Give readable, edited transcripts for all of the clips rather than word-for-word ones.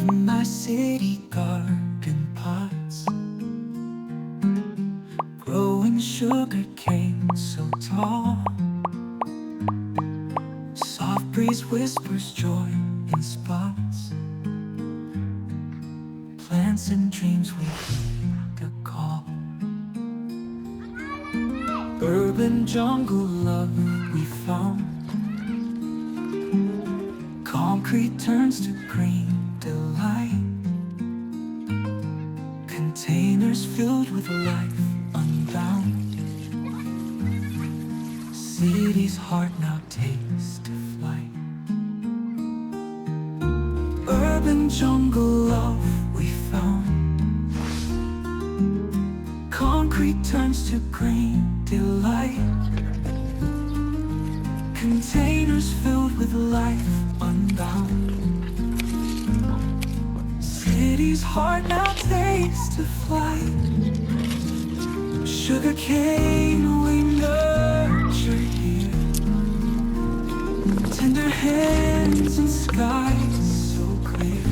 in my city garden pots, growing sugarcane so tall. Soft breeze whispers joy in spots. Plants and dreams we make a call. Urban jungle love we found. Concrete turns to green delight. Containers filled with life unbound. City's heart now takes to flight. Urban jungle love we found. Concrete turns to green delight. Containers filled with life unbound. City's heart now takes to flight. Sugarcane we nurture here. Tender hands and skies so clear.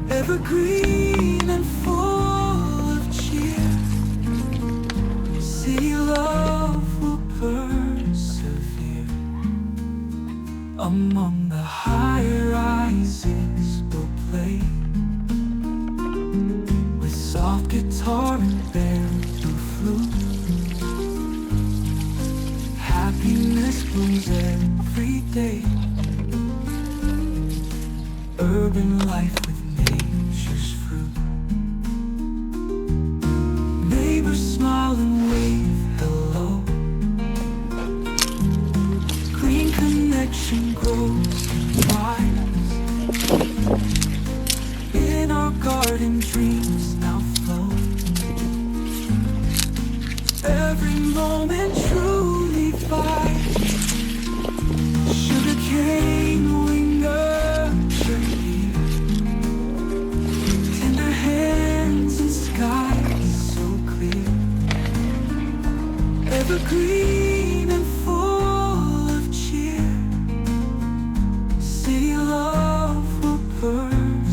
Evergreen and full of cheer. City love will persevere. Among the high-rises we'll play, with soft guitar and bamboo flute. Happiness blooms every day. Urban life with nature's fruit. Neighbors smile and wave hello. streams now flow. Every moment truly fine. Sugarcane we nurture here. Tender hands and skies so clear. Evergreen and full of cheer. City love will persevere.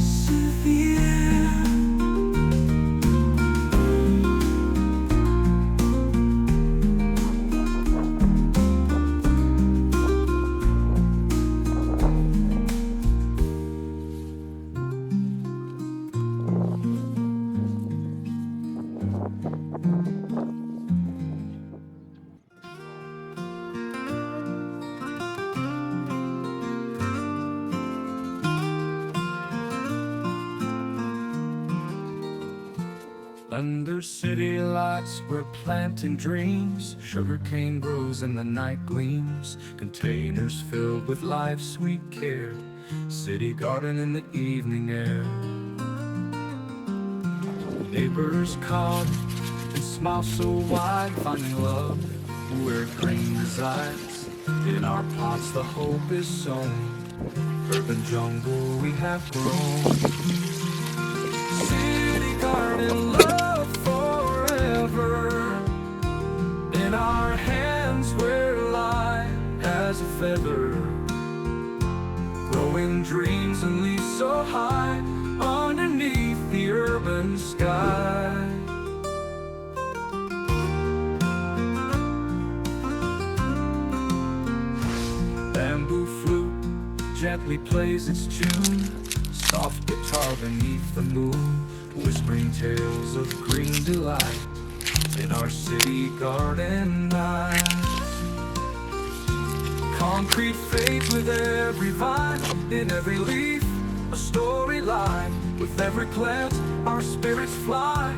Under city lights we're planting dreams. Sugarcane grows and the night gleams. Containers filled with life's sweet care. City garden in the evening air. Neighbors come and smile so wide, finding love where green resides. In our pots the hope is sown. Urban jungle we have grown. City garden love forever. In our hands we're light as a feather. Growing dreams and leaves so high underneath the urban sky. Bamboo flute gently plays its tune. Soft guitar beneath the moon, whispering tales of green delight in our city garden night. Concrete fades with every vine, in every leaf a storyline. With every plant our spirits fly,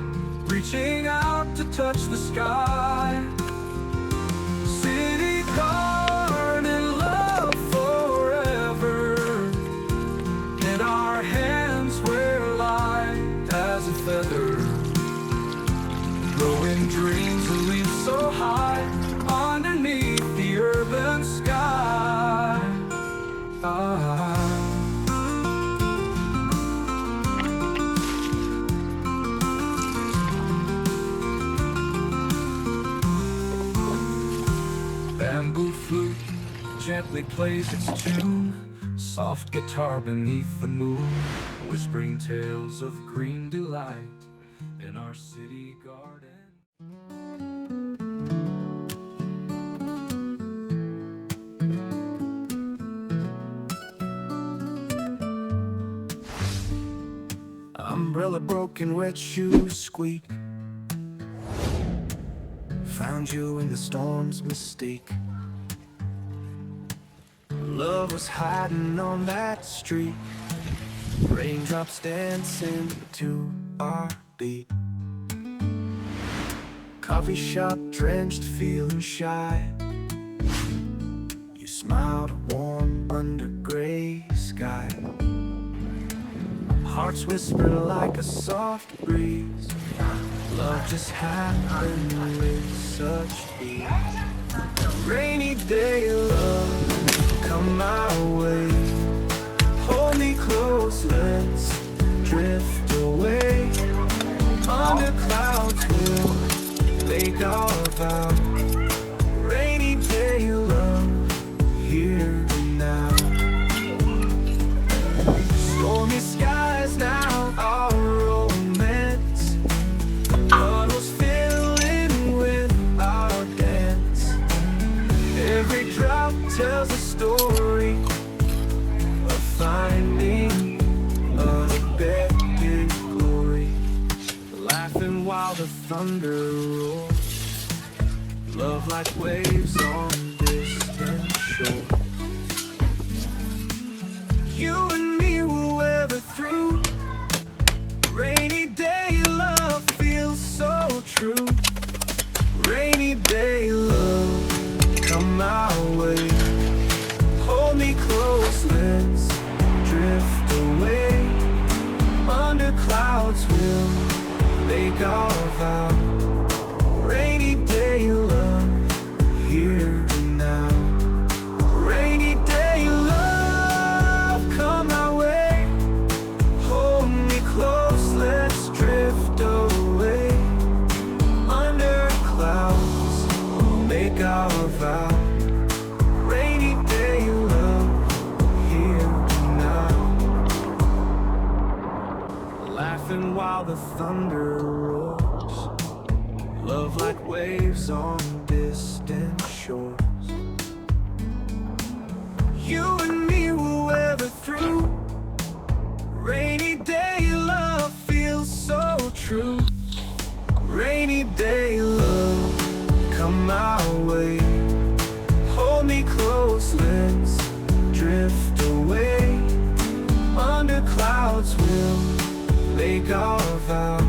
reaching out to touch the sky. City garden love forever. In our hands we're light as a feather. Growing dreams and leaves so high underneath the urban sky. Bamboo flute gently plays its tune. Soft guitar beneath the moon, whispering tales of green delight in our city garden. Umbrella broken, wet shoes squeak. Found you in the storm's mistake. Love was hiding on that street. Raindrops dancing to our beat. Coffee shop drenched, feeling shy. You smiled warm under gray sky. Hearts whisper like a soft breeze. Love just happened with such ease. Rainy day love, come my way. Hold me close, let's drift away. Under clouds we'll make our vow. Rainy day love, here and now. Stormy skies now, our romance. Puddles filling with our dance. Every drop tells a story of finding unexpected glory. Laughing while the thunder roars. Love like waves on distant shore. You and me will weather through. Rainy day love feels so true. Rainy day love, come my way. Hold me close, let's drift away. Under clouds we'll make our vow. Rainy day love, here now. Laughing while the thunder roars, love like waves on distant shores. You and me will weather through. Rainy day love feels so true. Rainy day love, come our way. Hold me close, let's drift away. Under clouds we'll make our vow.